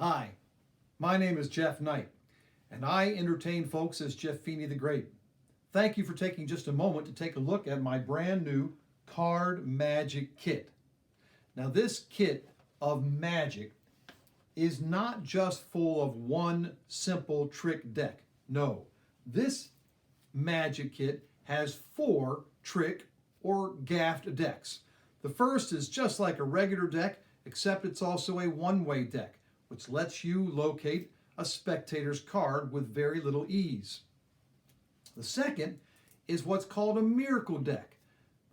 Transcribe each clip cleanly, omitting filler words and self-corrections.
Hi, my name is Jeff Knight, and I entertain folks as Jeffini the Great. Thank you for taking just a moment to take a look at my brand new Card Magic Kit. Now this kit of magic is not just full of one simple trick deck. No, this magic kit has 4 trick or gaffed decks. The first is just like a regular deck, except it's also a one-way deck, which lets you locate a spectator's card with very little ease. The second is what's called a miracle deck.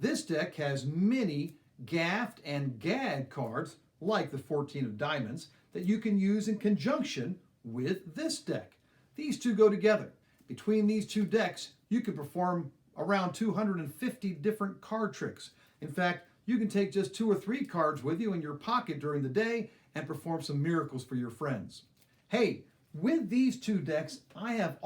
This deck has many gaffed and gagged cards, like the 14 of diamonds, that you can use in conjunction with this deck. These two go together. Between these two decks, you can perform around 250 different card tricks. In fact, you can take just 2 or 3 cards with you in your pocket during the day and perform some miracles for your friends. Hey, with these 2 decks, I've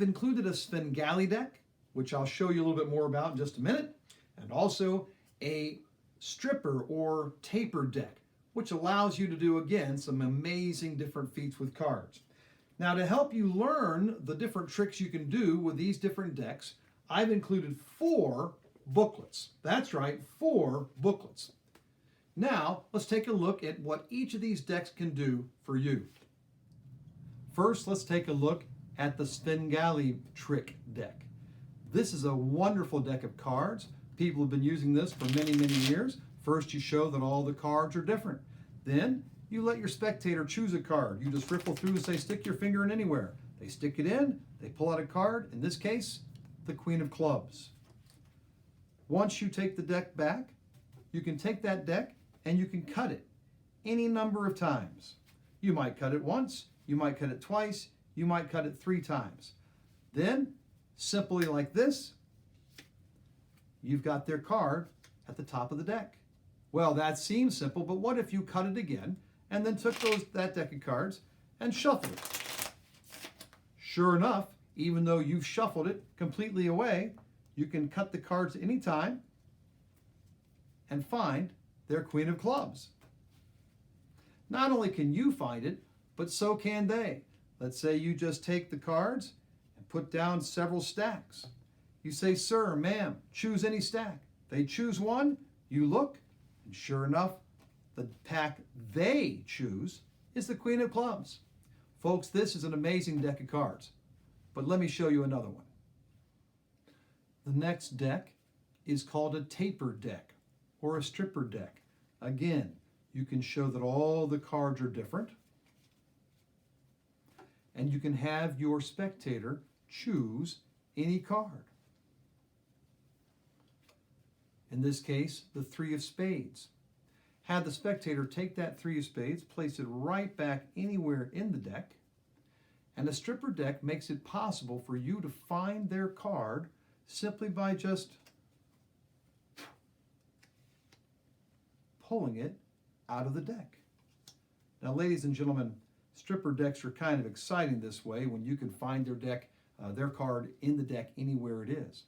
included a Svengali deck, which I'll show you a little bit more about in just a minute, and also a stripper or taper deck, which allows you to do, again, some amazing different feats with cards. Now, to help you learn the different tricks you can do with these different decks, I've included 4 booklets. That's right, 4 booklets. Now, let's take a look at what each of these decks can do for you. First, let's take a look at the Svengali trick deck. This is a wonderful deck of cards. People have been using this for many, many years. First, you show that all the cards are different. Then, you let your spectator choose a card. You just ripple through and say, stick your finger in anywhere. They stick it in, they pull out a card, in this case, the Queen of Clubs. Once you take the deck back, you can take that deck and you can cut it any number of times. You might cut it once, you might cut it twice, you might cut it 3 times. Then, simply like this, you've got their card at the top of the deck. Well, that seems simple, but what if you cut it again and then took that deck of cards and shuffled it? Sure enough, even though you've shuffled it completely away, you can cut the cards at any time and find their Queen of Clubs. Not only can you find it, but so can they. Let's say you just take the cards and put down several stacks. You say, sir, ma'am, choose any stack. They choose one, you look, and sure enough, the pack they choose is the Queen of Clubs. Folks, this is an amazing deck of cards, but let me show you another one. The next deck is called a taper deck or a stripper deck. Again, you can show that all the cards are different, and you can have your spectator choose any card. In this case, the 3 of spades. Have the spectator take that 3 of spades, place it right back anywhere in the deck, and a stripper deck makes it possible for you to find their card simply by just pulling it out of the deck. Now, ladies and gentlemen, stripper decks are kind of exciting this way when you can find their card in the deck anywhere it is.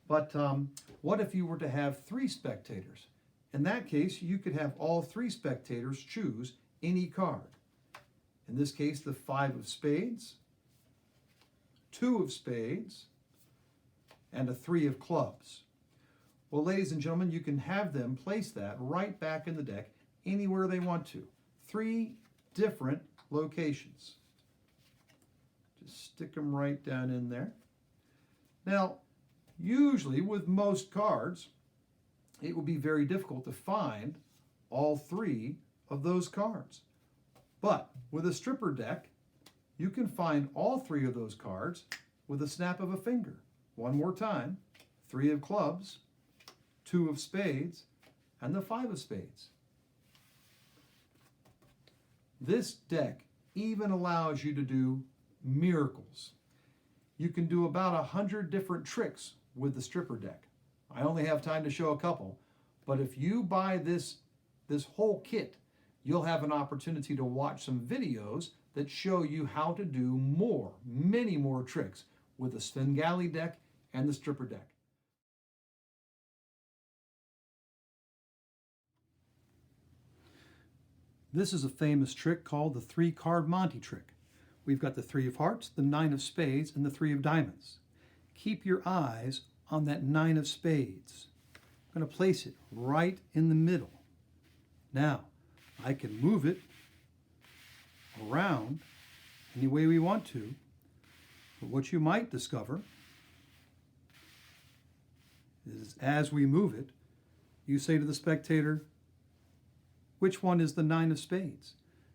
But what if you were to have 3 spectators? In that case, you could have all 3 spectators choose any card. In this case, the 5 of spades, 2 of spades, and a 3 of clubs. Well, ladies and gentlemen, you can have them place that right back in the deck anywhere they want to. 3 different locations. Just stick them right down in there. Now, usually with most cards, it would be very difficult to find all 3 of those cards. But with a stripper deck, you can find all 3 of those cards with a snap of a finger. One more time, 3 of clubs, 2 of spades, and the 5 of spades. This deck even allows you to do miracles. You can do about 100 different tricks with the stripper deck. I only have time to show a couple, but if you buy this whole kit, you'll have an opportunity to watch some videos that show you how to do many more tricks with the Svengali deck and the stripper deck. This is a famous trick called the 3-card Monte Trick. We've got the 3 of hearts, the 9 of spades, and the 3 of diamonds. Keep your eyes on that 9 of spades. I'm going to place it right in the middle. Now, I can move it around any way we want to, but what you might discover is as we move it, you say to the spectator, which one is the 9 of spades?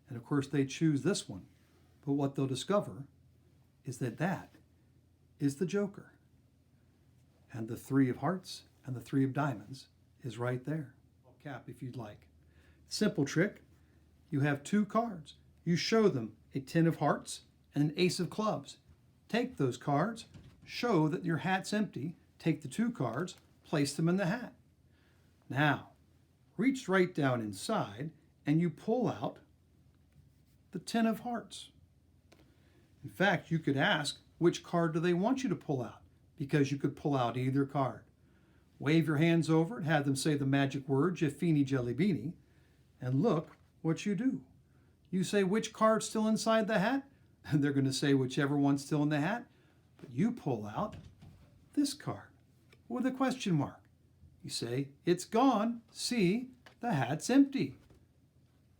And of course they choose this one. But what they'll discover is that that is the joker. And the 3 of hearts and the 3 of diamonds is right there. Cap if you'd like. Simple trick. You have 2 cards. You show them a 10 of hearts and an ace of clubs. Take those cards, show that your hat's empty, take the 2 cards, place them in the hat. Now, reach right down inside and you pull out the 10 of hearts. In fact, you could ask which card do they want you to pull out, because you could pull out either card. Wave your hands over and have them say the magic word, Jeffini Jelly Beanie, and look what you do. You say which card's still inside the hat, and they're going to say whichever one's still in the hat, but you pull out this card with a question mark. You say, it's gone. See, the hat's empty.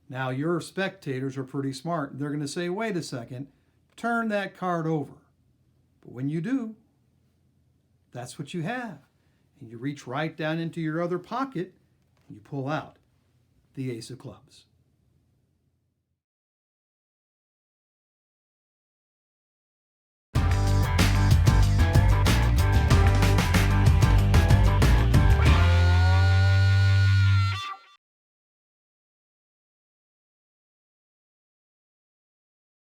Now, your spectators are pretty smart. They're going to say, wait a second, turn that card over. But when you do, that's what you have. And you reach right down into your other pocket and you pull out the ace of clubs.